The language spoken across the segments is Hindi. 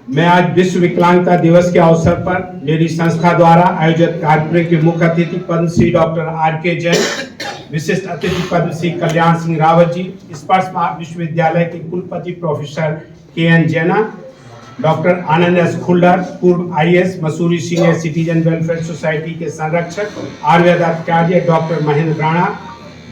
मैं आज विश्व विकलांगता दिवस के अवसर पर मेरी संस्था द्वारा आयोजित कार्यक्रम के मुख्य अतिथि पद्मश्री डॉक्टर आर.के. जैन, विशिष्ट अतिथि पद्मश्री कल्याण सिंह रावत जी, स्पर्श विश्वविद्यालय के कुलपति professor K N. Jaina, doctor Anand S. Khullar, पूर्व IAS, Mussoorie senior citizen welfare society के संरक्षक, आयुर्वेद आचार्य डॉक्टर महेंद्र राणा,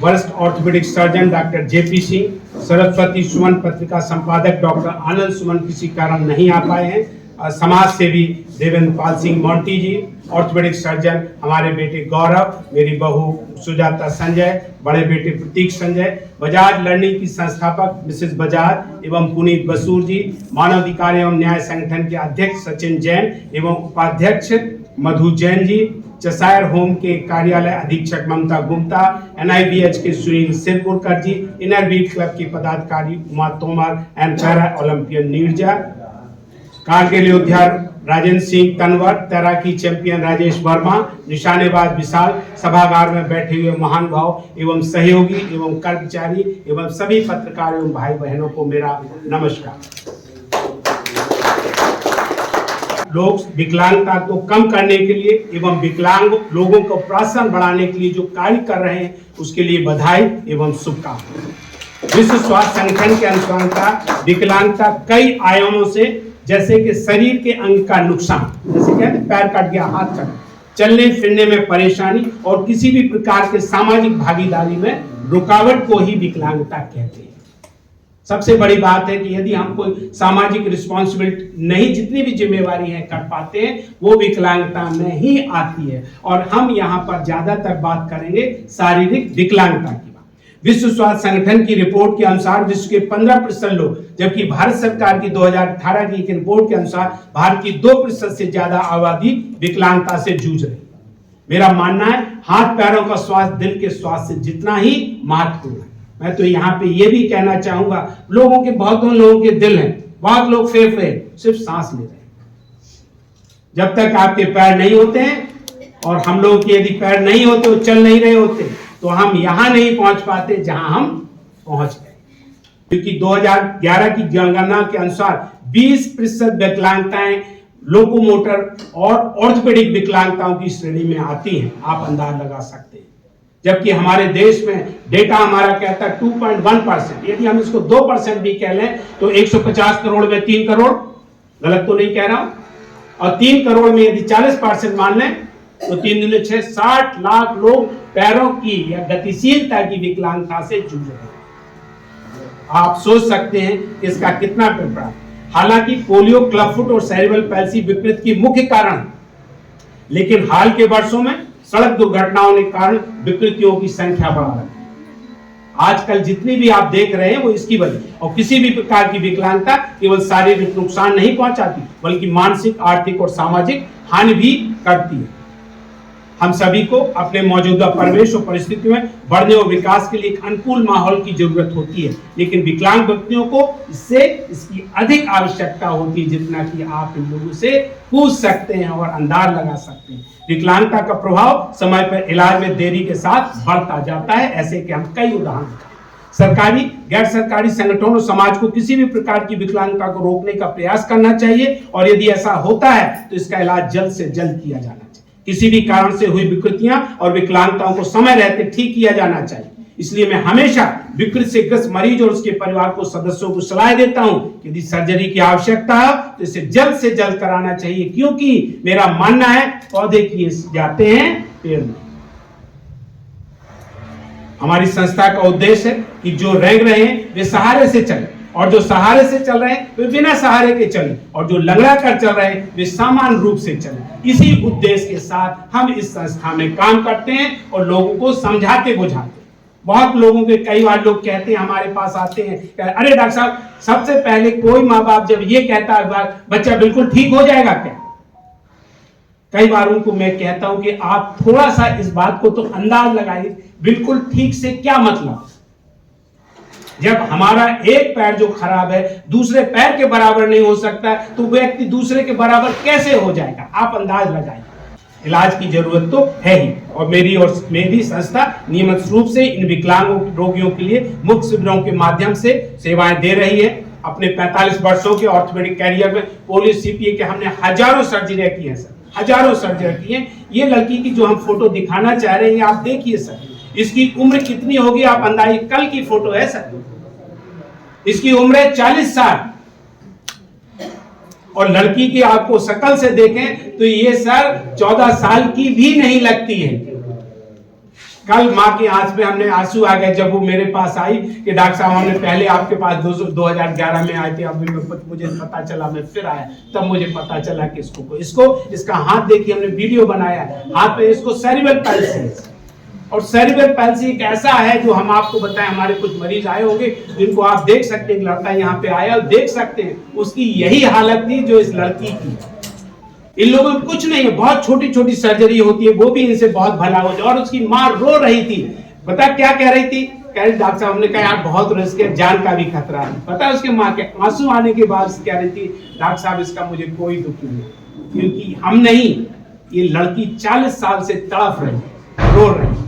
वरिष्ठ orthopaedic surgeon doctor J P. Singh, Saraswati Suman पत्रिका संपादक डॉक्टर आनंद सुमन किसी कारण नहीं आ पाए हैं, समाज सेवी देवेंद्र पाल सिंह मोंटी जी, ऑर्थोपेडिक सर्जन हमारे बेटे गौरव, मेरी बहू सुजाता संजय, बड़े बेटे प्रतीक संजय, बजाज लर्निंग की संस्थापक मिसेस बजाज एवं पुनीत बसूर जी, मानवाधिकार एवं न्याय संगठन के अध्यक्ष सचिन जैन एवं उपाध्यक्ष मधु जैन जी, चसायर होम के कार्यालय अधीक्षक ममता गुप्ता, NIBH के सुनील सिरपुरकर जी, इनर बीट क्लब के पदाधिकारी Uma Tomar and para Olympian Neerja, Kargil योद्धा राजेंद्र सिंह तनवर, तैराकी चैंपियन राजेश वर्मा, निशानेबाज विशाल, सभागार में बैठे हुए महान भाव एवं सहयोगी एवं कर्मचारी एवं सभी पत्रकार एवं भाई बहनों को मेरा नमस्कार। लोग विकलांगता को कम करने के लिए एवं विकलांग लोगों को प्रोत्साहन बढ़ाने के लिए जो कार्य कर रहे हैं उसके लिए बधाई एवं शुभकामनाएं। विश्व स्वास्थ्य संगठन के अनुसार विकलांगता कई आयामों से, जैसे कि शरीर के अंग का नुकसान, जैसे कहते हैं पैर कट गया, हाथ कट, चलने फिरने में परेशानी और किसी भी प्रकार के सामाजिक भागीदारी में रुकावट को ही विकलांगता कहते हैं। सबसे बड़ी बात है कि यदि हम कोई सामाजिक रिस्पॉन्सिबिलिटी नहीं, जितनी भी जिम्मेवारी है कर पाते हैं, वो विकलांगता में ही आती है। और हम यहाँ पर ज्यादातर बात करेंगे शारीरिक विकलांगता की। विश्व स्वास्थ्य संगठन की रिपोर्ट के अनुसार विश्व के 15% लोग, जबकि भारत सरकार की 2018 की एक रिपोर्ट के अनुसार भारत की 2% से ज्यादा आबादी विकलांगता से जूझ रही। मेरा मानना है हाथ पैरों का स्वास्थ्य दिल के स्वास्थ्य से जितना ही महत्वपूर्ण है। मैं तो यहाँ पे ये भी कहना चाहूंगा, लोगों के बहुतों लोगों के दिल हैं, बहुत लोग फेफड़े सिर्फ सांस ले रहे हैं। जब तक आपके पैर नहीं होते हैं और हम लोगों के यदि पैर नहीं होते, वो चल नहीं रहे होते, तो हम यहाँ नहीं पहुंच पाते जहां हम पहुंच गए। क्योंकि 2011 की जनगणना के अनुसार 20% विकलांगताएं लोकोमोटर और ऑर्थोपेडिक विकलांगताओं की श्रेणी में आती हैं। आप अंदाज लगा सकते हैं। जबकि हमारे देश में डेटा हमारा कहता है 2.1%, यदि हम इसको 2% भी कह लें तो 150 करोड़ में 3 करोड़, गलत तो नहीं कह रहा हूं, और 3 करोड़ में यदि 40% मान लें तो 3 दूनी 6, 60 लाख लोग पैरों की या गतिशीलता की विकलांगता से जूझ रहे हैं। आप सोच सकते हैं कि इसका कितना प्रभाव। हालांकि पोलियो, क्लब फुट और सेरेब्रल पैल्सी विकृति की मुख्य कारण, लेकिन हाल के वर्षों में सड़क दुर्घटनाओं के कारण विकृतियों की संख्या बढ़ा रही है। आजकल जितनी भी आप देख रहे हैं वो इसकी वजह। और किसी भी प्रकार की विकलांगता केवल शारीरिक नुकसान नहीं पहुंचाती, बल्कि मानसिक, आर्थिक और सामाजिक हानि भी करती है। हम सभी को अपने मौजूदा परिवेश और परिस्थितियों में बढ़ने और विकास के लिए एक अनुकूल माहौल की जरूरत होती है, लेकिन विकलांग व्यक्तियों को इसकी अधिक आवश्यकता होती है, जितना कि आप इन लोगों से पूछ सकते हैं और अंदाज लगा सकते हैं। विकलांगता का प्रभाव समय पर इलाज में देरी के साथ बढ़ता जाता है। ऐसे के हम कई उदाहरण, सरकारी, गैर सरकारी संगठनों और समाज को किसी भी प्रकार की विकलांगता को रोकने का प्रयास करना चाहिए, और यदि ऐसा होता है तो इसका इलाज जल्द से जल्द किया जाना चाहिए। किसी भी कारण से हुई विकृतियां और विकलांगताओं को समय रहते ठीक किया जाना चाहिए। इसलिए मैं हमेशा विकृति से ग्रस्त मरीज और उसके परिवार को सदस्यों को सलाह देता हूं कि यदि सर्जरी की आवश्यकता है तो इसे जल्द से जल्द कराना चाहिए, क्योंकि मेरा मानना है पौधे किए जाते हैं, पेड़ नहीं। हमारी संस्था का उद्देश्य है कि जो रेंग रहे हैं वे सहारे से चले, और जो सहारे से चल रहे हैं वे बिना सहारे के चले, और जो लंगड़ा कर चल रहे हैं वे समान रूप से चले। इसी उद्देश्य के साथ हम इस संस्था में काम करते हैं और लोगों को समझाते बुझाते। बहुत लोगों के कई बार लोग कहते हैं, हमारे पास आते हैं, अरे डॉक्टर साहब, सबसे पहले कोई माँ बाप जब ये कहता है बच्चा बिल्कुल ठीक हो जाएगा क्या, कई बार उनको मैं कहता हूं कि आप थोड़ा सा इस बात को तो अंदाज लगाइए, बिल्कुल ठीक से क्या मतलब। जब हमारा एक पैर जो खराब है दूसरे पैर के बराबर नहीं हो सकता, तो व्यक्ति दूसरे के बराबर कैसे हो जाएगा, आप अंदाज लगाइए। इलाज की जरूरत तो है ही, और मेरी संस्था नियमित रूप से इन विकलांग रोगियों के लिए मुफ्त शिविरों के माध्यम से सेवाएं दे रही है। अपने 45 वर्षों के ऑर्थोपेडिक कैरियर में पोलियो सीपीए के हमने हजारों सर्जरी की है सर, हजारों सर्जरी की है। ये लड़की की जो हम फोटो दिखाना चाह रहे हैं आप देखिए सर, इसकी उम्र कितनी होगी आप अंदाजे, कल की फोटो है सर, इसकी उम्र है 40 साल और लड़की की आपको शक्ल से देखें तो ये सर 14 साल की भी नहीं लगती है। कल माँ की आंख में हमने आंसू आ गए जब वो मेरे पास आई कि डॉक्टर साहब हमने पहले आपके पास 2011 में आए थे, अब मुझे पता चला, मैं फिर आया, तब मुझे पता चला कि इसका हाथ देखिए, हमने वीडियो बनाया, हाथ पे इसको सेरिब्रल पैल्सी है। और सेरिब्रल पैल्सी एक ऐसा है जो हम आपको बताएं, हमारे कुछ मरीज आए होंगे जिनको आप देख सकते हैं, लड़का यहाँ पे आया और देख सकते हैं उसकी यही हालत थी जो इस लड़की की। इन लोगों में कुछ नहीं है, बहुत छोटी छोटी सर्जरी होती है, वो भी इनसे बहुत भला हो जाए। और उसकी माँ रो रही थी, पता क्या कह रही थी, कह रही डॉक्टर साहब, हमने कहा यार बहुत रिस्क है, जान का भी खतरा है। पता है उसके माँ के आंसू आने के बाद कह रही थी, डॉक्टर साहब इसका मुझे कोई दुख नहीं, क्योंकि हम नहीं, ये लड़की 40 साल से तड़प रही, रो रही।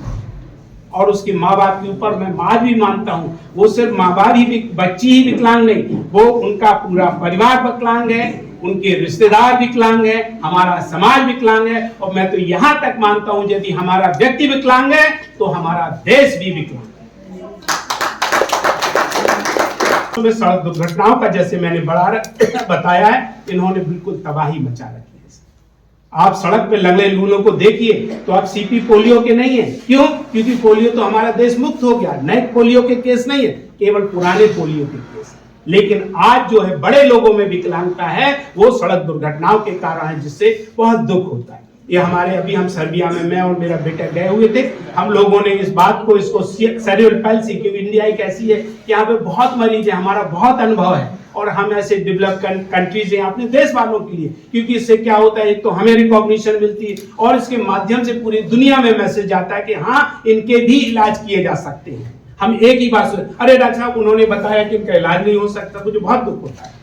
और उसके माँ बाप के ऊपर मैं आज भी मानता हूँ, वो सिर्फ माँ बाप ही, बच्ची ही विकलांग नहीं, वो उनका पूरा परिवार विकलांग है, उनके रिश्तेदार विकलांग है, हमारा समाज विकलांग है। और मैं तो यहां तक मानता हूं यदि हमारा व्यक्ति विकलांग है तो हमारा देश भी विकलांग है। सड़क दुर्घटनाओं का जैसे मैंने बताया है, इन्होंने बिल्कुल तबाही मचा रखी है। आप सड़क पे लगे लूलों को देखिए तो आप सीपी पोलियो के नहीं है। क्यों? क्योंकि पोलियो तो हमारा देश मुक्त हो गया, नए पोलियो के केस नहीं है, केवल पुराने पोलियो के केस। लेकिन आज जो है बड़े लोगों में विकलांगता है वो सड़क दुर्घटनाओं के कारण है, जिससे बहुत दुख होता है। ये हमारे अभी हम सर्बिया में, मैं और मेरा बेटा गए हुए थे, हम लोगों ने इस बात को, इसको सेरिब्रल पैल्सी, क्योंकि इंडिया एक ऐसी है कि यहाँ पे बहुत मरीज है, हमारा बहुत अनुभव है और हम ऐसे डेवलप कंट्रीज हैं अपने देश वालों के लिए, क्योंकि इससे क्या होता है, एक तो हमें रिकॉग्निशन मिलती है और इसके माध्यम से पूरी दुनिया में मैसेज आता है कि हाँ, इनके भी इलाज किए जा सकते हैं। हम एक ही बात सुने, अरे डॉक्टर साहब उन्होंने बताया कि इनका इलाज नहीं हो सकता, मुझे बहुत दुख होता है।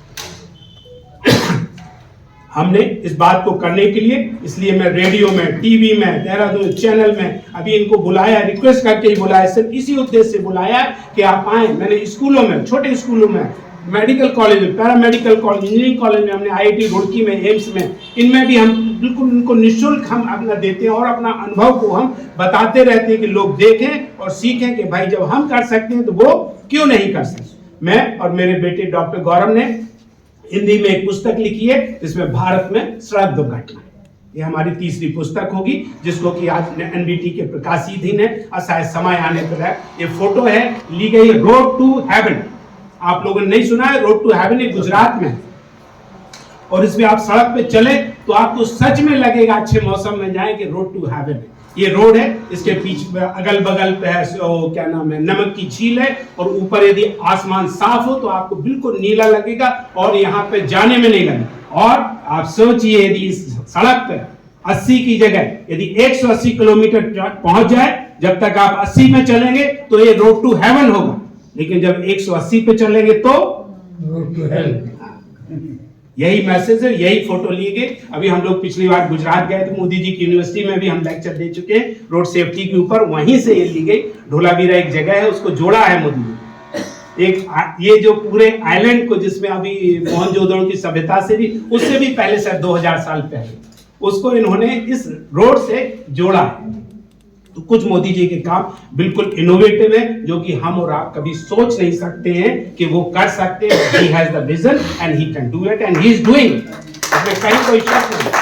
हमने इस बात को करने के लिए, इसलिए मैं रेडियो में, टीवी में, देहरादून चैनल में अभी इनको बुलाया, रिक्वेस्ट करके ही बुलाया, सिर्फ इसी उद्देश्य से बुलाया कि आप आए। मैंने स्कूलों में, छोटे स्कूलों में, मेडिकल कॉलेज में, पैरामेडिकल कॉलेज, इंजीनियरिंग कॉलेज में, हमने IIT रुड़की में, एम्स में, इनमें भी हम बिल्कुल उनको निःशुल्क हम अपना देते हैं और अपना अनुभव को हम बताते रहते हैं कि लोग देखें और सीखें कि भाई जब हम कर सकते हैं तो वो क्यों नहीं कर सकते। मैं और मेरे बेटे डॉक्टर गौरव ने हिंदी में एक पुस्तक लिखी है जिसमें भारत में सड़क दुर्घटना, ये हमारी तीसरी पुस्तक होगी, जिसको कि आज NBT के प्रकाशित है और शायद समय आने पर है। ये फोटो है, ली गई रोड टू हेवन, आप लोगों ने नहीं सुना है, रोड टू हेवन ये गुजरात में, और इसमें आप सड़क पे चले तो आपको सच में लगेगा अच्छे मौसम में जाए कि रोड टू हेवन है। ये रोड है, इसके पीछे अगल बगल पे है क्या नाम है, नमक की झील है, और ऊपर यदि आसमान साफ हो तो आपको बिल्कुल नीला लगेगा और यहाँ पे जाने में नहीं लगेगा। और आप सोचिए यदि इस सड़क पे 80 की जगह यदि 180 किलोमीटर पहुंच जाए, जब तक आप 80 में चलेंगे तो ये रोड टू हेवन होगा, लेकिन जब 180 पे चलेंगे तो रोड टू हेल। यही मैसेज है, यही फोटो लिए गए। अभी हम लोग पिछली बार गुजरात गए थे, मोदी जी की यूनिवर्सिटी में भी हम लेक्चर दे चुके हैं रोड सेफ्टी के ऊपर, वहीं से ये ली गई। ढोलावीरा एक जगह है, उसको जोड़ा है मोदी जी। एक ये जो पूरे आइलैंड को, जिसमें अभी मोहनजोदड़ो की सभ्यता से भी, उससे भी पहले शायद 2000 साल पहले, उसको इन्होंने इस रोड से जोड़ा है। तो कुछ मोदी जी के काम बिल्कुल इनोवेटिव है, जो कि हम और आप कभी सोच नहीं सकते हैं कि वो कर सकते हैं। He has the vision and he can do it and he is doing it. इसमें कहीं कोई शक नहीं।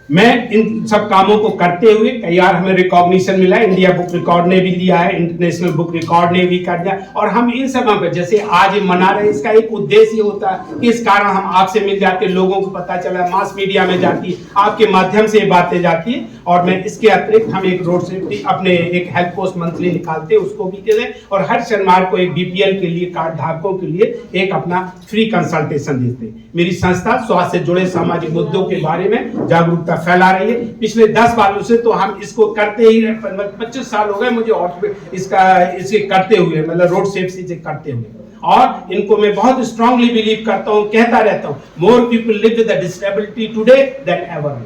मैं इन सब कामों को करते हुए कई बार हमें रिकॉग्निशन मिला है, इंडिया बुक रिकॉर्ड ने भी लिया है, इंटरनेशनल बुक रिकॉर्ड ने भी कर दिया, और हम इन सब पे जैसे आज मना रहे हैं, इसका एक उद्देश्य होता है कि इस कारण हम आपसे मिल जाते, लोगों को पता चला, मास मीडिया में जाती है, आपके माध्यम से ये बातें जाती है। और मैं इसके अतिरिक्त हम एक रोड सेफ्टी अपने एक हेल्थ पोस्ट मंथली निकालते हैं, उसको भी दे दें, और हर शनिवार को एक BPL के लिए, कार्ड धारकों के लिए एक अपना फ्री कंसल्टेशन देते हैं। मेरी संस्था स्वास्थ्य से जुड़े सामाजिक मुद्दों के बारे में जागरूकता फैला रही है। पिछले 10 सालों से तो हम इसको करते ही, 25 साल हो गए मुझे और इसे करते हुए, मतलब रोड सेफ्टी से करते हुए। और इनको मैं बहुत स्ट्रांगली बिलीव करता हूँ, कहता रहता हूँ, more people live with the disability today then ever.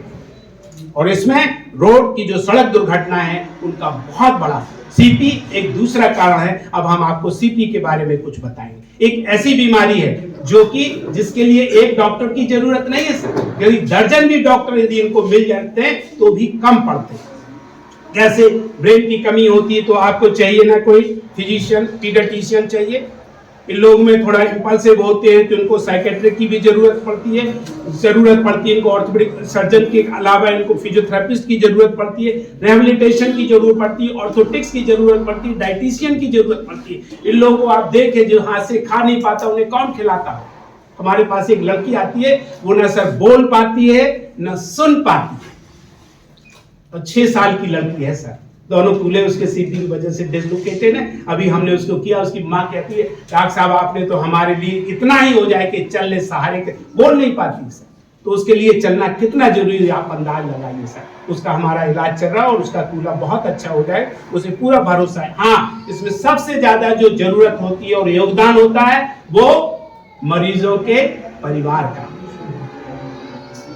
और इसमें रोड की जो सड़क दुर्घटना है उनका बहुत बड़ा सीपी एक दूसरा कारण है। अब हम आपको सीपी के बारे में कुछ बताएंगे। एक ऐसी बीमारी है जो कि जिसके लिए एक डॉक्टर की जरूरत नहीं है सर, यदि दर्जन भी डॉक्टर यदि इनको मिल जाते हैं तो भी कम पड़ते हैं। कैसे? ब्रेन की कमी होती है तो आपको चाहिए ना कोई फिजिशियन, पीडियाट्रिशियन चाहिए। इन लोगों में थोड़ा इंपल्सिव होते हैं तो इनको साइकेट्रिक की भी जरूरत पड़ती है, इनको ऑर्थोपेडिक सर्जन के अलावा इनको फिजियोथेरेपिस्ट की जरूरत पड़ती है, रिहेबिलिटेशन की जरूरत पड़ती है, ऑर्थोटिक्स की जरूरत पड़ती है, डाइटिशियन की जरूरत पड़ती है। इन लोगों को आप देखें जो हाथ से खा नहीं पाता उन्हें कौन खिलाता है? हमारे पास एक लड़की आती है, वो न सर बोल पाती है न सुन पाती है, तो 6 साल की लड़की है सर। दोनों कूल्हे उसके सीपी की वजह से डिसलोकेटेड है। अभी हमने उसको किया, उसकी माँ कहती है डॉक्टर साहब आपने तो हमारे लिए इतना ही हो जाए कि चलने सहारे के, बोल नहीं पाती सर, तो उसके लिए चलना कितना जरूरी है आप अंदाज लगाइए सर। उसका हमारा इलाज चल रहा है और उसका कूल्हा बहुत अच्छा हो जाए, उसे पूरा भरोसा है। हाँ, इसमें सबसे ज्यादा जो जरूरत होती है और योगदान होता है वो मरीजों के परिवार का।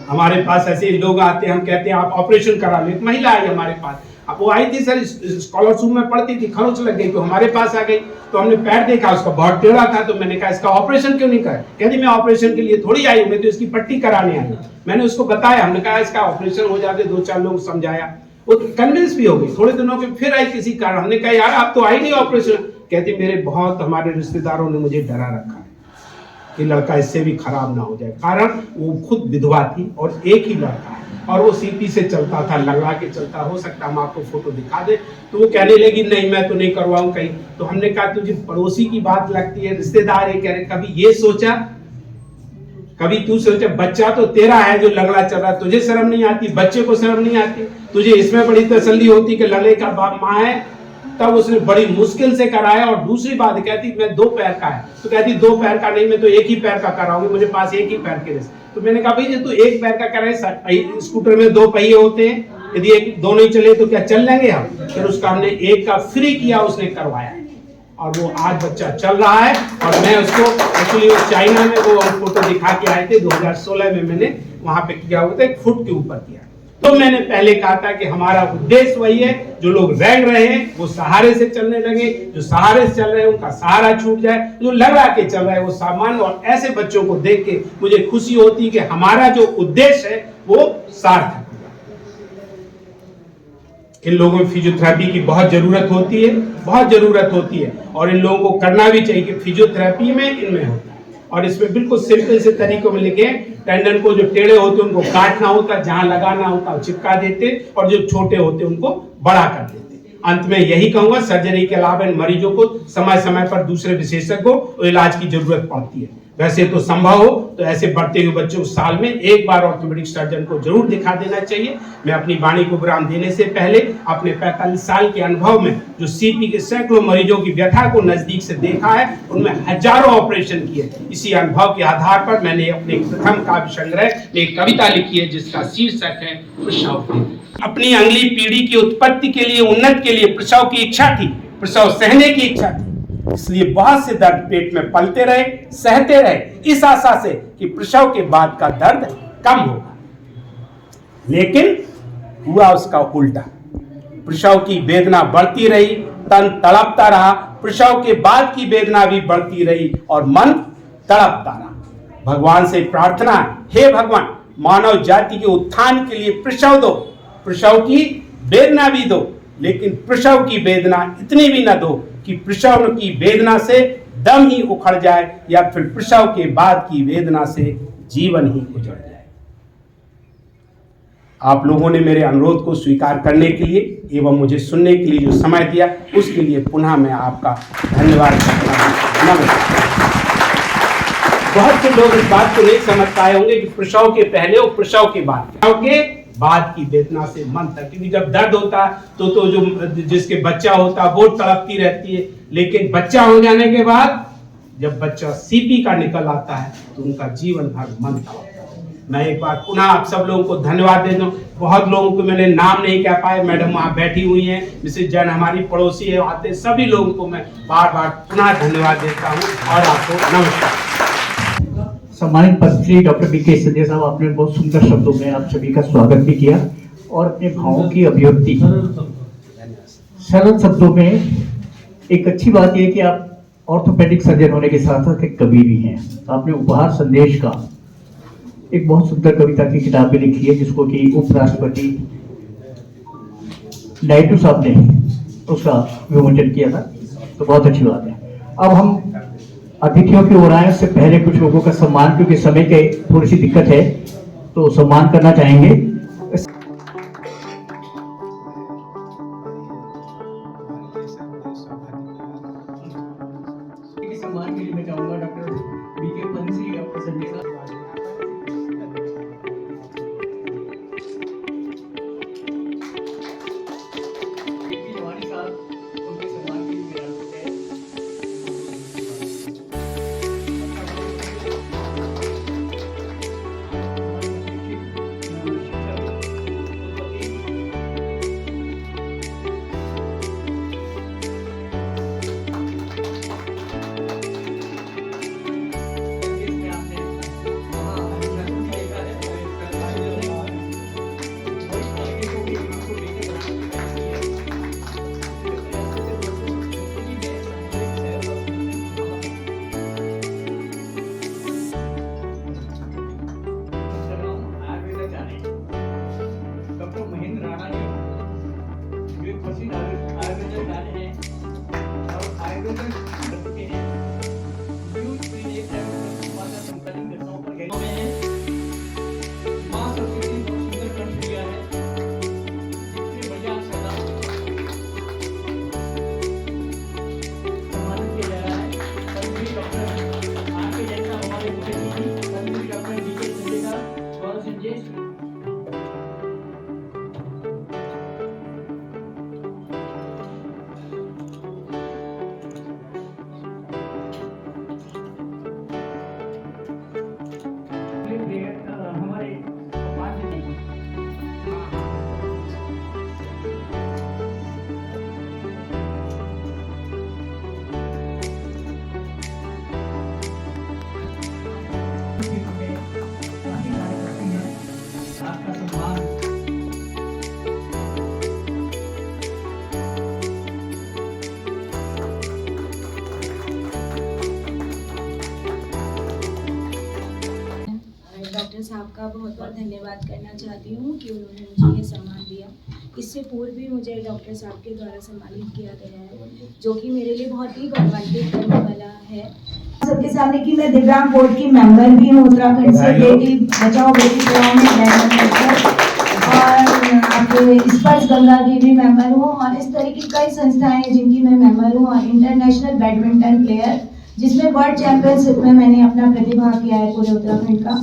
हमारे पास ऐसे लोग आते हैं, हम कहते हैं आप ऑपरेशन करा लो। एक महिला आई हमारे पास, अब वो आई थी सर, स्कॉलरशिप में पढ़ती थी, खरोच लग गई तो हमारे पास आ गई। तो हमने पैर देखा उसका बहुत टेढ़ा था, तो मैंने कहा इसका ऑपरेशन क्यों नहीं कर? कहती मैं ऑपरेशन के लिए थोड़ी आई हूँ, मैं तो इसकी पट्टी कराने आई। मैंने उसको बताया, हमने कहा इसका ऑपरेशन हो जाते, 2-4 लोग समझाया, वो कन्विंस भी हो गई। थोड़े दिनों के फिर आई किसी कारण, हमने कहा यार आप तो आई नहीं ऑपरेशन। कहती मेरे बहुत हमारे रिश्तेदारों ने मुझे डरा रखा है कि लड़का इससे भी खराब ना हो जाए। कारण वो खुद विधवा थी और एक ही लड़का है और वो सीपी से चलता था, लगा के चलता, हो सकता हम आपको फोटो दिखा दे। तो वो कहने लगी नहीं मैं तो नहीं करवाऊं कहीं। तो हमने कहा तुझे पड़ोसी की बात लगती है, रिश्तेदार है, कह रहे कभी ये सोचा, कभी तू सोचा बच्चा तो तेरा है जो लगड़ा चल रहा, तुझे शर्म नहीं आती? बच्चे को शर्म नहीं आती? तुझे इसमें बड़ी तसल्ली होती कि लड़के का बाप माँ है। तब उसने बड़ी मुश्किल से कराया। और दूसरी बात कहती मैं 2 पैर का है, तो कहती 2 पैर का नहीं, मैं तो 1 ही पैर का कराऊंगी, मुझे पास 1 ही पैर के रिश्ते। तो मैंने कहा भाई तू 1 पैर का कराए, स्कूटर में 2 पहिए होते हैं, यदि एक दोनों ही चले तो क्या चल लेंगे हम? फिर उसका हमने 1 का फ्री किया, उसने करवाया और वो आज बच्चा चल रहा है। और मैं उसको एक्चुअली वो चाइना में वो फोटो दिखा के आए थे 2016 में, मैंने वहां पे किया हुआ था, 1 फुट के ऊपर किया। तो मैंने पहले कहा था कि हमारा उद्देश्य वही है, जो लोग रैंग रहे हैं वो सहारे से चलने लगे, जो सहारे से चल रहे हैं उनका सहारा छूट जाए, जो लगा के चल रहा है वो सामान। और ऐसे बच्चों को देख के मुझे खुशी होती है कि हमारा जो उद्देश्य है वो सार्थक हुआ। इन लोगों में फिजियोथेरेपी की बहुत जरूरत होती है, बहुत जरूरत होती है और इन लोगों को करना भी चाहिए कि फिजियोथेरेपी में इनमें होता है। और इसमें बिल्कुल सिंपल से तरीकों में लिखे, टेंडन को जो टेढ़े होते उनको काटना होता, जहां लगाना होता चिपका देते और जो छोटे होते उनको बड़ा कर देते। अंत में यही कहूंगा, सर्जरी के अलावा इन मरीजों को समय समय पर दूसरे विशेषज्ञों और इलाज की जरूरत पड़ती है। वैसे तो संभव हो तो ऐसे बढ़ते हुए बच्चों को साल में 1 बार ऑर्थोपेडिक सर्जन को जरूर दिखा देना चाहिए। मैं अपनी वाणी को विराम देने से पहले अपने 45 साल के अनुभव में जो सीपी के सैकड़ों मरीजों की व्यथा को नजदीक से देखा है, उनमें हजारों ऑपरेशन किए, इसी अनुभव के आधार पर मैंने अपने प्रथम काव्य संग्रह में एक कविता लिखी है जिसका शीर्षक है प्रसव। अपनी अगली पीढ़ी की उत्पत्ति के लिए, उन्नति के लिए प्रसव की इच्छा थी, प्रसव सहने की इच्छा थी, इसलिए बहुत से दर्द पेट में पलते रहे, सहते रहे, इस आशा से कि प्रसव के बाद का दर्द कम होगा। लेकिन हुआ उसका उल्टा, प्रसव की वेदना बढ़ती रही, तन तड़पता रहा, प्रसव के बाद की वेदना भी बढ़ती रही और मन तड़पता रहा। भगवान से प्रार्थना, हे भगवान मानव जाति के उत्थान के लिए प्रसव दो, प्रसव की वेदना भी दो, लेकिन प्रसव की वेदना इतनी भी न दो कि प्रसव की वेदना से दम ही उखड़ जाए या फिर प्रसव के बाद की वेदना से जीवन ही उजड़ जाए। आप लोगों ने मेरे अनुरोध को स्वीकार करने के लिए एवं मुझे सुनने के लिए जो समय दिया उसके लिए पुनः मैं आपका धन्यवाद करता हूं। नमस्कार। बहुत से लोग इस बात को नहीं समझ पाए होंगे कि प्रसव के पहले और प्रसव के बाद की वेदना से मन तक, क्योंकि जब दर्द होता है तो जो जिसके बच्चा होता है वो तड़पती रहती है, लेकिन बच्चा हो जाने के बाद जब बच्चा सीपी का निकल आता है तो उनका जीवन भर मन तड़पता है। मैं एक बार पुनः आप सब लोगों को धन्यवाद देता हूँ। बहुत लोगों को मैंने नाम नहीं कह पाए, मैडम वहाँ बैठी हुई हैं, मिसेज जैन हमारी पड़ोसी है, आते सभी लोगों को मैं बार बार पुनः धन्यवाद देता हूँ और आपको नमस्कार। सम्मानित पत्नी डॉक्टर बी के संजय साहब, आपने बहुत सुंदर शब्दों में आप सभी का स्वागत भी किया और अपने भावों की अभिव्यक्ति सरल शब्दों में। एक अच्छी बात यह कि आप ऑर्थोपेडिक सर्जन होने के साथ साथ एक कवि भी हैं। आपने उपहार संदेश का एक बहुत सुंदर कविता की किताब भी लिखी है, जिसको कि उपराष्ट्रपति नायडू साहब ने उसका विमोचन किया था, तो बहुत अच्छी बात है। अब हम अतिथियों की ओर आए, उससे पहले कुछ लोगों का सम्मान, क्योंकि समय के थोड़ी सी दिक्कत है, तो सम्मान करना चाहेंगे। सम्मान के लिए मैं चाहूंगा डॉक्टर बीके पंसी, डॉक्टर संजय साहब। डॉक्टर साहब का बहुत बहुत धन्यवाद करना चाहती हूँ कि उन्होंने मुझे ये सम्मान दिया। इससे पूर्व भी मुझे डॉक्टर साहब के द्वारा सम्मानित किया गया है, जो कि मेरे लिए बहुत ही गौरवान्वित करने वाला है। सबके सामने कि मैं दिव्यांग बोर्ड की मेंबर भी हूँ, उत्तराखंड से बेटी बचाओ बेटी पढ़ाओ में और आपके स्पर्श गंगा की भी मेंबर हूँ, और इस तरह की कई संस्थाएं हैं जिनकी मैं मेंबर हूँ, और इंटरनेशनल बैडमिंटन प्लेयर जिसमें वर्ल्ड चैंपियनशिप में मैंने अपना प्रतिभा किया है पूरे उत्तराखंड का।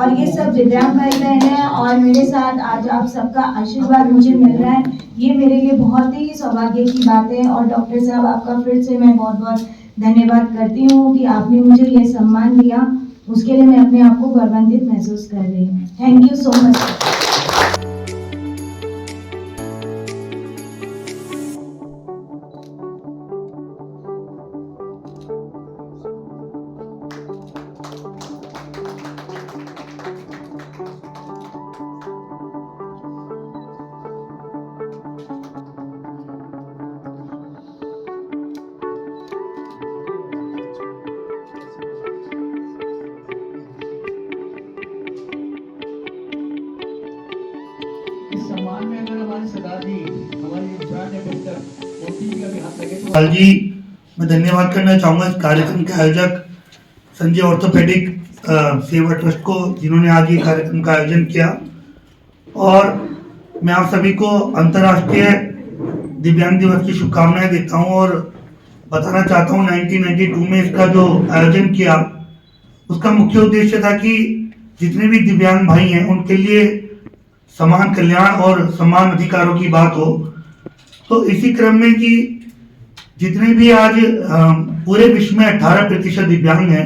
और ये सब दिव्यांग भाई बहन है, और मेरे साथ आज आप सबका आशीर्वाद मुझे मिल रहा है, ये मेरे लिए बहुत ही सौभाग्य की बात है। और डॉक्टर साहब आपका फिर से मैं बहुत बहुत धन्यवाद करती हूँ कि आपने मुझे ये सम्मान दिया, उसके लिए मैं अपने आप को गौरवान्वित महसूस कर रही हूँ। Thank you so much. इस सम्मान में अगर हमारे सरदार जी, हमारे ब्रांड एम्बेसडर मोदी जी का भी हाथ लगे तो जी मैं धन्यवाद करना चाहूँगा इस कार्यक्रम के आयोजक संजय ऑर्थोपेडिक सेवा ट्रस्ट को, जिन्होंने आज ये कार्यक्रम का आयोजन किया। और मैं आप सभी को अंतर्राष्ट्रीय दिव्यांग दिवस की शुभकामनाएं देता हूं, और बताना चाहता हूं 1992 में इसका जो आयोजन किया, उसका मुख्य उद्देश्य था कि जितने भी दिव्यांग भाई हैं उनके लिए समान कल्याण और समान अधिकारों की बात हो। तो इसी क्रम में कि जितने भी आज पूरे विश्व में 18% दिव्यांग हैं,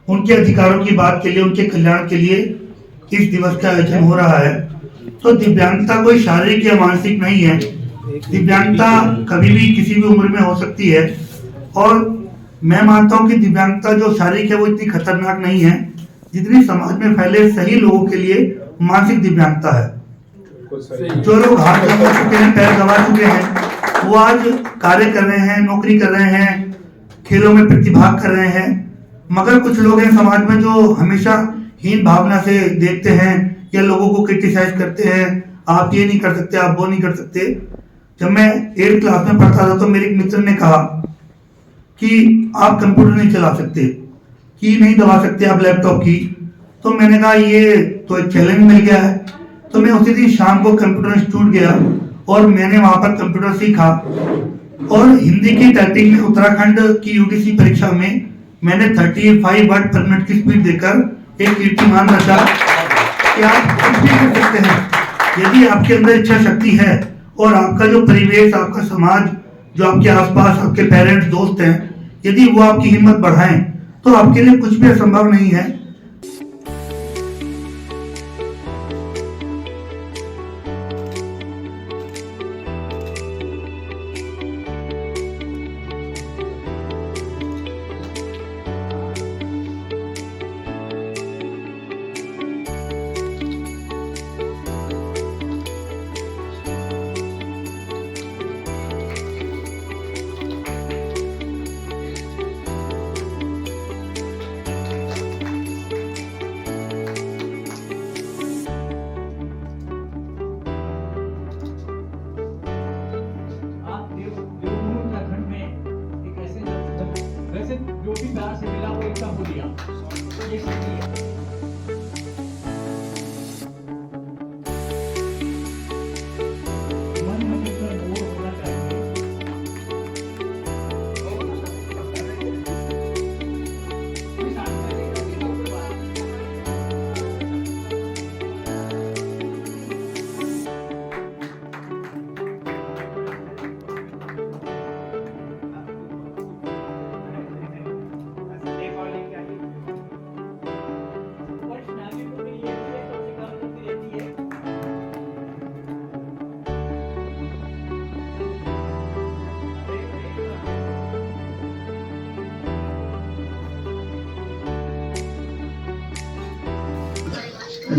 उनके अधिकारों की बात के लिए, उनके कल्याण के लिए इस दिवस का आयोजन हो रहा है। तो दिव्यांगता कोई शारीरिक या मानसिक नहीं है, दिव्यांगता कभी भी किसी भी उम्र में हो सकती है। और मैं मानता हूं कि दिव्यांगता जो शारीरिक है वो इतनी खतरनाक नहीं है जितनी समाज में फैले सही लोगों के लिए मानसिक दिव्यांगता है। जो लोग हाथ गंवा चुके हैं, पैर गंवा चुके हैं, वो आज कार्य कर रहे हैं, नौकरी कर रहे हैं, खेलों में प्रतिभाग कर रहे हैं। मगर कुछ लोग हैं समाज में जो हमेशा हीन भावना से देखते हैं या लोगों को क्रिटिसाइज करते हैं, आप ये नहीं कर सकते, आप वो नहीं कर सकते। जब मैं 8th क्लास में पढ़ता था तो मेरे एक मित्र ने कहा कि आप कंप्यूटर नहीं चला सकते, की नहीं दबा सकते आप लैपटॉप की। तो मैंने कहा ये तो एक चैलेंज मिल गया है। तो मैं उसी दिन शाम को कंप्यूटर इंस्टीट्यूट गया और मैंने वहां पर कंप्यूटर सीखा और हिंदी की टाइपिंग में उत्तराखंड की यूडीसी परीक्षा में मैंने 35 वर्ड पर मिनट की स्पीड देकर एक कीर्तिमान रचा कि आप कुछ भी कर सकते हैं यदि आपके अंदर इच्छा शक्ति है और आपका जो परिवेश, आपका समाज, जो आपके आसपास आपके पेरेंट्स, दोस्त हैं, यदि वो आपकी हिम्मत बढ़ाएं तो आपके लिए कुछ भी असंभव नहीं है। आप देवभूमि उत्तराखंड में एक ऐसे वैसे जो भी प्यार से मिला वो एकदम हो लिया, ये सही है। मन हमेशा मोड़ होना चाहिए।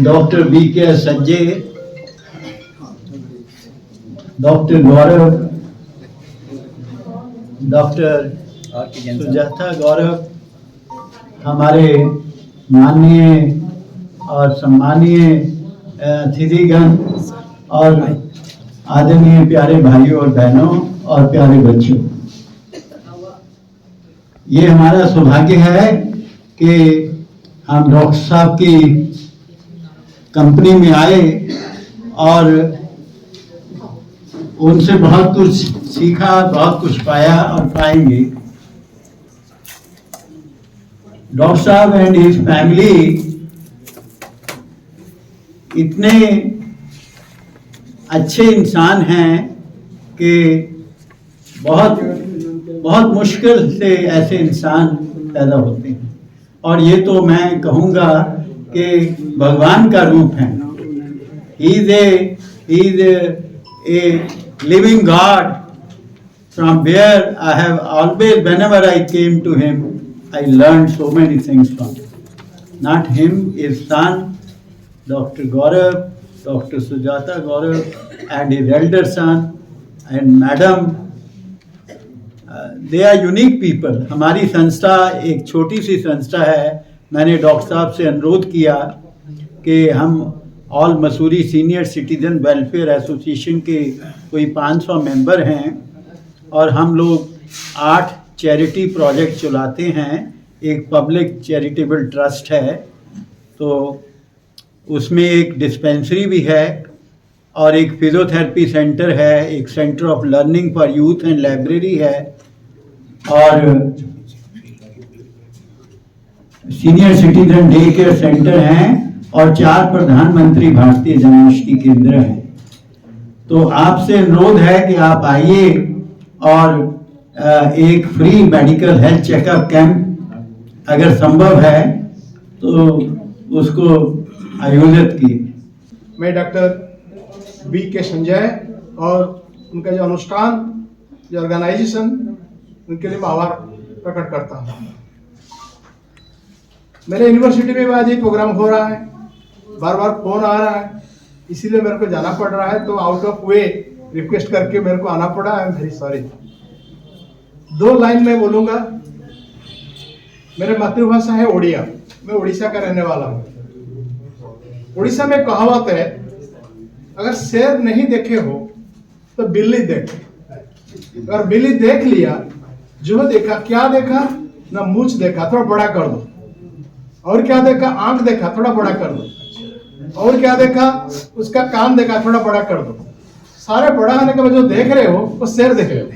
Doctor B.K. संजय, डॉक्टर गौरव, डॉक्टर सुजाता गौरव, हमारे माननीय और सम्मानीय अतिथिगण और आदरणीय प्यारे भाइयों और बहनों और प्यारे बच्चों, ये हमारा सौभाग्य है कि हम डॉक्टर साहब की कंपनी में आए और उनसे बहुत कुछ सीखा, बहुत कुछ पाया और पाएंगे। डॉक्टर साहब एंड हिज फैमिली इतने अच्छे इंसान हैं कि बहुत बहुत मुश्किल से ऐसे इंसान पैदा होते हैं और ये तो मैं कहूँगा कि भगवान का रूप है। He is a living God from where I have always, whenever I came to him, I learned so many things from him. Not him, his son, Dr. Gaurav, Dr. Sujata Gaurav, and his elder son, and Madam. They are unique people. हमारी संस्था एक छोटी सी संस्था है। मैंने डॉक्टर साहब से अनुरोध किया कि हम all Mussoorie senior citizen welfare association के कोई 500 मेंबर हैं और हम लोग 8 चैरिटी प्रोजेक्ट चलाते हैं। एक पब्लिक चैरिटेबल ट्रस्ट है, तो उसमें एक डिस्पेंसरी भी है और एक फिजियोथेरेपी सेंटर है, एक centre of learning for youth and library है और senior citizen day care centre हैं और 4 प्रधानमंत्री भारतीय जनऔषधि केंद्र हैं। तो आपसे अनुरोध है कि आप आइए और एक free medical health checkup camp अगर संभव है तो उसको आयोजित किए। मैं डॉक्टर B.K. संजय और उनका जो अनुष्ठान, जो ऑर्गेनाइजेशन, उनके लिए मैं आभार प्रकट करता हूँ। मेरे यूनिवर्सिटी में आज ये प्रोग्राम हो रहा है, बार बार फोन आ रहा है इसीलिए मेरे को जाना पड़ रहा है, तो आउट ऑफ वे रिक्वेस्ट करके मेरे को आना पड़ा। I am very sorry. 2 line में बोलूँगा। मेरी मातृभाषा है ओडिया, मैं उड़ीसा का रहने वाला हूँ। उड़ीसा में कहावत है, अगर शेर नहीं देखे हो तो बिल्ली देखे। अगर बिल्ली देख लिया, जो देखा, क्या देखा ना, मूंछ देखा, थोड़ा बड़ा कर दो। और क्या देखा, आंख देखा, थोड़ा बड़ा कर दो। और क्या देखा, उसका कान देखा, थोड़ा बड़ा कर दो। सारे बड़ा होने के बाद जो देख रहे हो वो शेर देख रहे हो।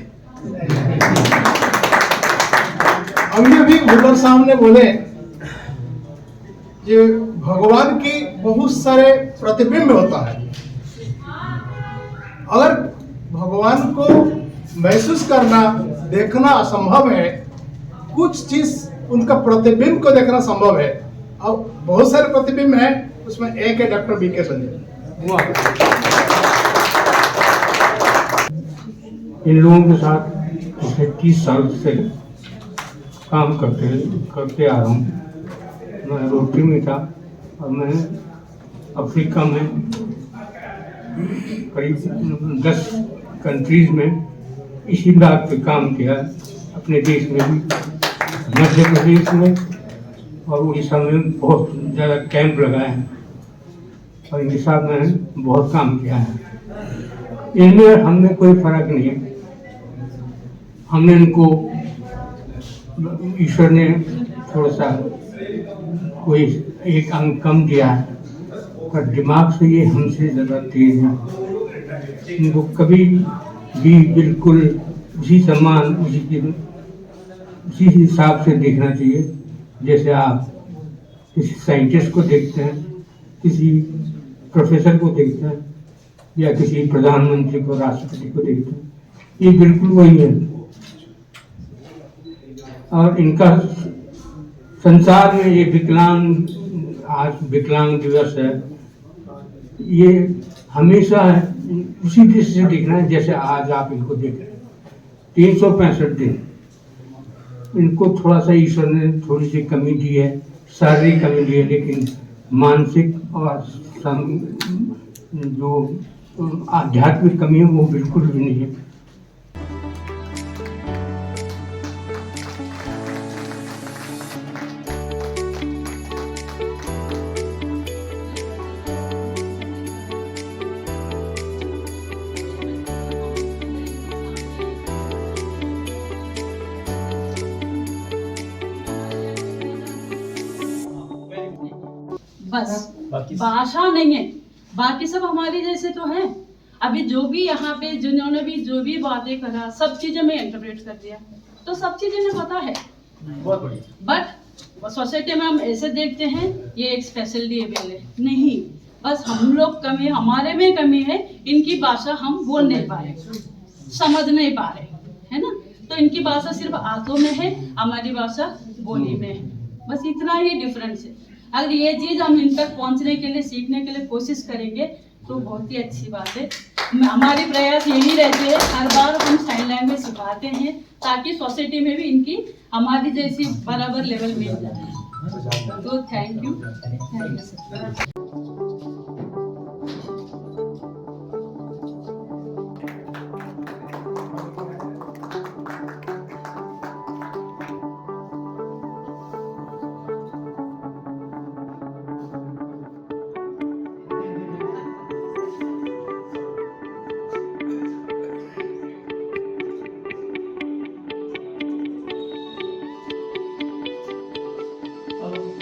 अभी भी बुल्लर साहब ने बोले कि भगवान की बहुत सारे प्रतिबिंब होता है। अगर भगवान को महसूस करना, देखना असंभव है, कुछ चीज उनका प्रतिबिंब को देखना संभव है। अब बहुत सारे प्रतिबिंब है, उसमें एक है डॉक्टर बीके संजय। इन लोगों के साथ पिछले 30 साल से काम करते आ रहा हूँ। मैं रोटी में था और मैं अफ्रीका में करीब 10 कंट्रीज में इसी बात पे काम किया। अपने देश में भी, मध्य प्रदेश में और उड़ीसा में बहुत ज़्यादा कैंप लगाए हैं और इनके साथ मैंने बहुत काम किया है। इनमें हमने कोई फर्क नहीं है। हमने इनको, ईश्वर ने थोड़ा सा कोई एक अंग कम दिया है, पर दिमाग से ये हमसे ज़्यादा तेज है। इनको कभी भी बिल्कुल उसी समान, उसी हिसाब से देखना चाहिए जैसे आप किसी साइंटिस्ट को देखते हैं, किसी प्रोफेसर को देखते हैं या किसी प्रधानमंत्री को, राष्ट्रपति को देखते हैं। ये बिल्कुल वही है। और इनका संसार में ये विकलांग, आज विकलांग दिवस है, ये हमेशा उसी दृष्टि से देखना है जैसे आज आप इनको देख रहे हैं। 365 दिन इनको थोड़ा सा ईश्वर ने थोड़ी सी कमी दी है, शारीरिक कमी दी है, लेकिन मानसिक और जो आध्यात्मिक कमी है वो बिल्कुल भी नहीं है। बस भाषा नहीं है, बाकी सब हमारे जैसे तो है। अभी जो भी यहाँ पे जिन्होंने भी जो भी बातें करा, सब चीजें मैं इंटरप्रेट कर दिया, तो सब चीजें मुझे पता है। बट सोसाइटी में हम ऐसे देखते हैं ये एक स्पेशल डिसेबल है, नहीं, बस हम लोग कमी, हमारे में कमी है। इनकी भाषा हम बोल नहीं पा रहे, समझ नहीं पा रहे, है ना। तो इनकी भाषा सिर्फ हाथों में है, हमारी भाषा बोली में है, बस इतना ही डिफरेंस है। अगर ये चीज हम इन तक पहुंचने के लिए, सीखने के लिए कोशिश करेंगे तो बहुत ही अच्छी बात है। हमारी प्रयास यही रहते हैं, हर बार हम साइन लैंग्वेज सिखाते हैं ताकि सोसाइटी में भी इनकी हमारी जैसी बराबर लेवल मिल जाए। तो थैंक यू सर।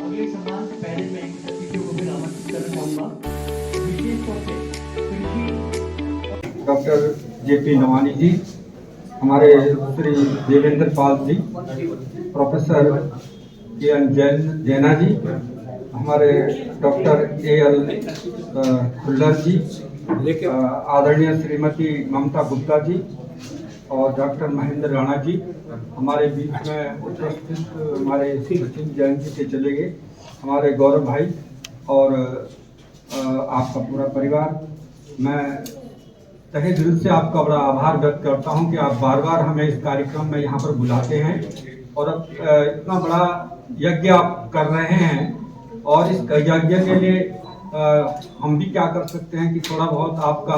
अगले सम्मान से पहले मैं एक अतिथियों को भी आमंत्रित करना चाहूँगा, विशेष तौर पे डॉक्टर जेपी नवानी जी, हमारे श्री देवेंद्र पाल जी, प्रोफेसर के.एन. जैना जी, हमारे डॉक्टर ए.एल. खुल्लर जी, आदरणीय श्रीमती ममता गुप्ता जी और डॉक्टर महेंद्र राणा जी, हमारे बीच में उपस्थित हमारे सचिन जैन जी से चले गए, हमारे गौरव भाई और आपका पूरा परिवार। मैं तहे दिल से आपका बड़ा आभार व्यक्त करता हूं कि आप बार बार हमें इस कार्यक्रम में यहाँ पर बुलाते हैं और अब इतना बड़ा यज्ञ आप कर रहे हैं और इस यज्ञ के लिए हम भी क्या कर सकते हैं कि थोड़ा बहुत आपका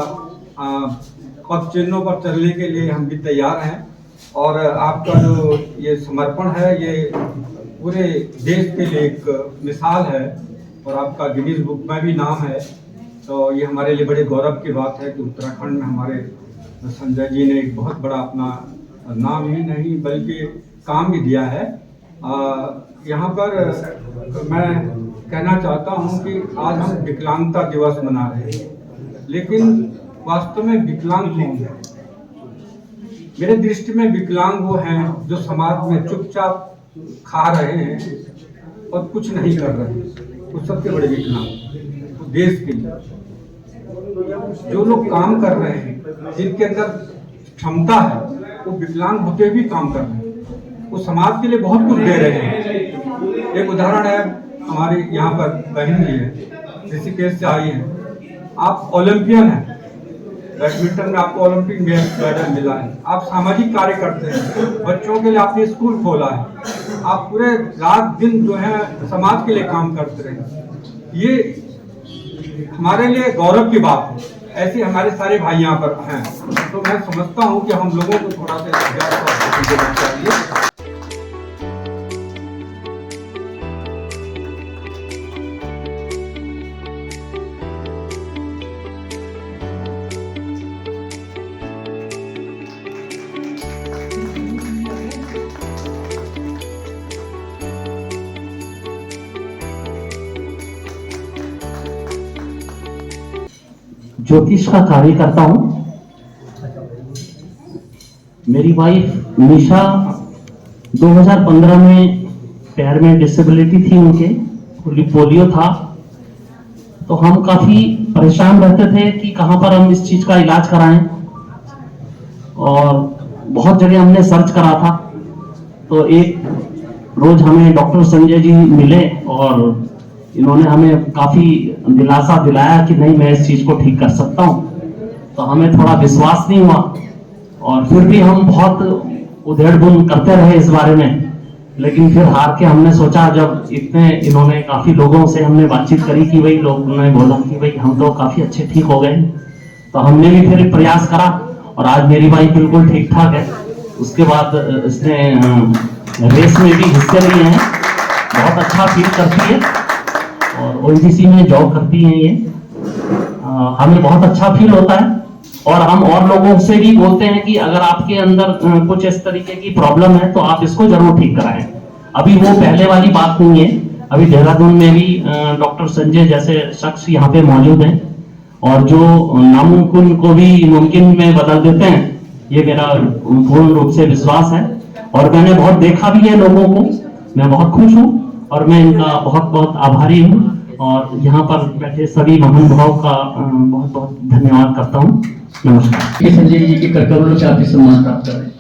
पद चिन्हों पर चलने के लिए हम भी तैयार हैं। और आपका जो ये समर्पण है ये पूरे देश के लिए एक मिसाल है और आपका गिनीज बुक में भी नाम है। तो ये हमारे लिए बड़े गौरव की बात है कि उत्तराखंड में हमारे संजय जी ने एक बहुत बड़ा अपना नाम ही नहीं बल्कि काम भी दिया है। यहाँ पर मैं कहना चाहता हूँ कि आज हम विकलांगता दिवस मना रहे हैं, लेकिन वास्तव में विकलांग कौन है? मेरे दृष्टि में विकलांग वो हैं जो समाज में चुपचाप खा रहे हैं और कुछ नहीं कर रहे हैं, वो सबसे बड़े विकलांग। तो देश के लिए जो लोग काम कर रहे हैं, जिनके अंदर क्षमता है, वो विकलांग होते भी काम कर रहे हैं, वो समाज के लिए बहुत कुछ दे रहे हैं। एक उदाहरण है, हमारे यहाँ पर बहन जी है, ऋषिकेश से आई है। आप ओलंपियन हैं, बैडमिंटन में आपको ओलंपिक मेडल मिला है। आप सामाजिक कार्य करते हैं, बच्चों के लिए आपने स्कूल खोला है, आप पूरे रात दिन जो है समाज के लिए काम करते रहे। ये हमारे लिए गौरव की बात है। ऐसे हमारे सारे भाई यहाँ पर हैं। तो मैं समझता हूँ कि हम लोगों को थोड़ा सा देना चाहिए। ज्योतिष का कार्य करता हूं। मेरी वाइफ निशा 2015 में पैर में डिसेबिलिटी थी, उनके पोलियो था। तो हम काफी परेशान रहते थे कि कहां पर हम इस चीज का इलाज कराएं, और बहुत जगह हमने सर्च करा था। तो एक रोज हमें डॉक्टर संजय जी मिले और इन्होंने हमें काफी दिलासा दिलाया कि नहीं, मैं इस चीज को ठीक कर सकता हूं। तो हमें थोड़ा विश्वास नहीं हुआ, और फिर भी हम बहुत उधेड़-बुन करते रहे इस बारे में। लेकिन फिर हार के हमने सोचा, जब इन्होंने काफी लोगों से हमने बातचीत करी कि भाई लोगों ने बोला कि भाई हम तो काफी अच्छे ठीक हो गए, तो हमने भी फिर प्रयास करा और आज मेरी वाइफ बिल्कुल ठीक ठाक है। उसके बाद इसने रेस में भी हिस्से लिए हैं, बहुत अच्छा फील करती है और ओएनजीसी में जॉब करती हैं ये। हमें बहुत अच्छा फील होता है, और हम और लोगों से भी बोलते हैं कि अगर आपके अंदर कुछ इस तरीके की प्रॉब्लम है तो आप इसको जरूर ठीक कराएं। अभी वो पहले वाली बात नहीं है, अभी देहरादून में भी डॉक्टर संजय जैसे शख्स यहाँ पे मौजूद हैं, और जो नामुमकिन को भी मुमकिन में बदल देते हैं, ये मेरा पूर्ण रूप से विश्वास है। और मैंने बहुत देखा भी है लोगों को, मैं बहुत खुश हूँ और मैं इनका बहुत बहुत आभारी हूँ, और यहाँ पर बैठे सभी महानुभाव का बहुत बहुत धन्यवाद करता हूँ। नमस्कार। संजय जी के करोड़ों से आप सम्मान प्राप्त करें।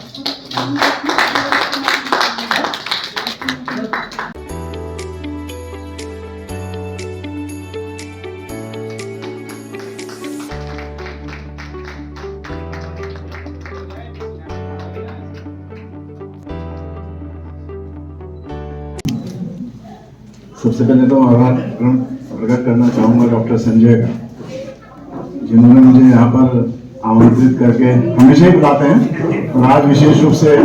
सबसे पहले तो आभार प्रकट करना चाहूँगा डॉक्टर संजय का, जिन्होंने मुझे यहाँ पर आमंत्रित करके, हमेशा ही बुलाते हैं और आज विशेष रूप से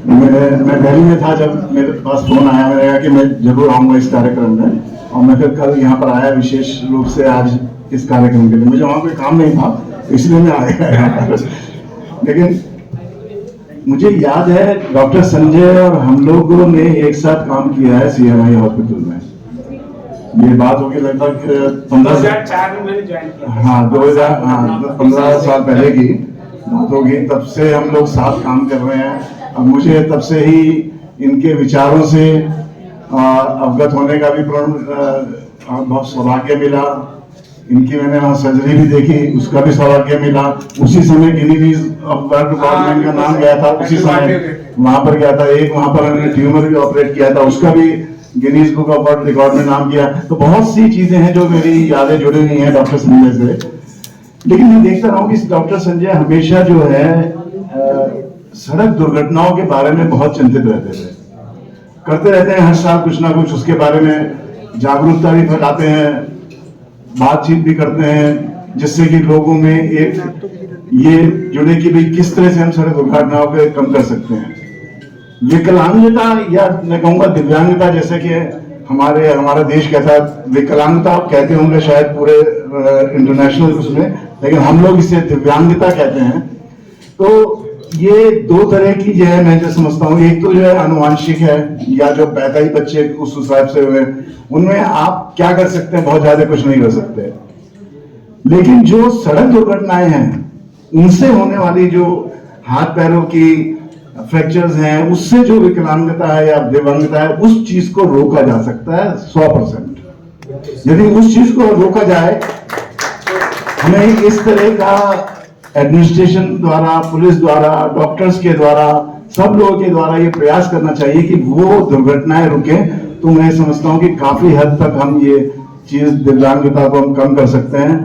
मैं दिल्ली में था जब मेरे पास फोन आया, मैंने कहा कि मैं जरूर आऊँगा इस कार्यक्रम में, और मैं फिर कल यहाँ पर आया विशेष रूप से आज इस कार्यक्रम के लिए। मुझे वहाँ कोई काम नहीं था, इसलिए मैं आ गया यहाँ पर। लेकिन मुझे याद है डॉक्टर संजय और हम लोगों ने एक साथ काम किया है CMI हॉस्पिटल में। ये बात होगी लगभग 2004 में मैंने ज्वाइन किया। हाँ 15 साल पहले की बात होगी। तब से हम लोग साथ काम कर रहे हैं। अब मुझे तब से ही इनके विचारों से अवगत होने का भी बहुत सौभाग्य मिला। इनकी मैंने वहाँ सर्जरी भी देखी, उसका भी सौभाग्य मिला। उसी समय गिनीज वर्ल्ड रिकॉर्ड में इनका नाम गया था, उसी समय वहां पर गया था। एक वहां पर उन्होंने ट्यूमर भी ऑपरेट किया था, उसका भी Guinness book of world record में नाम किया। तो बहुत सी चीजें हैं जो मेरी यादें जुड़ी हुई हैं डॉक्टर संजय से। लेकिन मैं देखता रहा हूँ कि डॉक्टर संजय हमेशा जो है सड़क दुर्घटनाओं के बारे में बहुत चिंतित रहते थे, करते रहते हैं हर साल कुछ ना कुछ उसके बारे में जागरूकता भी फैलाते हैं। बातचीत भी करते हैं, जिससे कि लोगों में एक ये जुड़े कि भाई किस तरह से हम सड़क दुर्घटनाओं को कम कर सकते हैं। विकलांगता या मैं कहूँगा दिव्यांगता, जैसे कि हमारा देश कहता है विकलांगता, आप कहते होंगे शायद पूरे इंटरनेशनल उसमें, लेकिन हम लोग इसे दिव्यांगता कहते हैं। तो ये दो तरह की जो है मैं जो समझता हूँ, एक तो जो है आनुवांशिक है, या जो पैदा ही बच्चे उस हिसाब से हुए, उनमें आप क्या कर सकते हैं, बहुत ज्यादा कुछ नहीं कर सकते। लेकिन जो सड़क दुर्घटनाएं हैं, उनसे होने वाली जो हाथ पैरों की फ्रैक्चर्स हैं, उससे जो विकलांगता है या दिव्यांगता है, उस चीज को रोका जा सकता है 100%। यदि उस चीज को रोका जाए, हमें इस तरह का एडमिनिस्ट्रेशन द्वारा, पुलिस द्वारा, डॉक्टर्स के द्वारा, सब लोगों के द्वारा ये प्रयास करना चाहिए कि वो दुर्घटनाएं रुके। तो मैं समझता हूं कि काफी हद तक हम ये चीज दिव्यांगता को हम कम कर सकते हैं।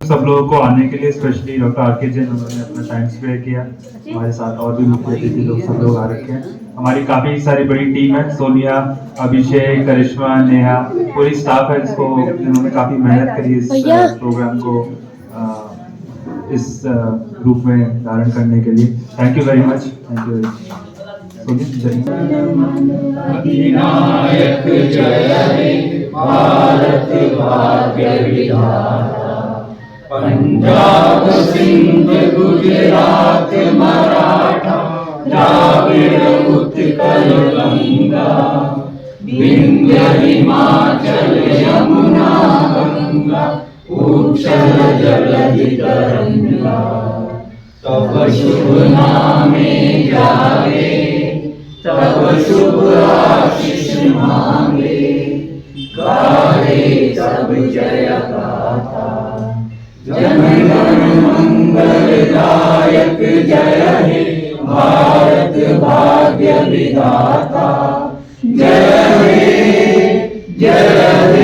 सब लोगों को आने के लिए, स्पेशली डॉक्टर आर.के. जैन, उन्होंने अपना टाइम स्पेयर किया हमारे साथ, और भी मुख्य अतिथि लोग सब लोग आ रखे हैं। हमारी काफ़ी सारी बड़ी टीम है, सोनिया, अभिषेक, करिश्मा, नेहा, पूरी स्टाफ है जिन्होंने काफ़ी मेहनत करी इस प्रोग्राम को इस रूप में धारण करने के लिए। Thank you very much. Thank you very much. Punjab Sindh Gujarat Maratha Dravid Utkal Ganga Vindhya Himachal Yamuna Ganga उच्छल जलधि तरंगा तब शुभ नामे जागे तब शुभ आशीष मांगे गाहे सब जय गाथा जन गण मंगलदायक जय हे भारत भाग्य विधाता जय हे जय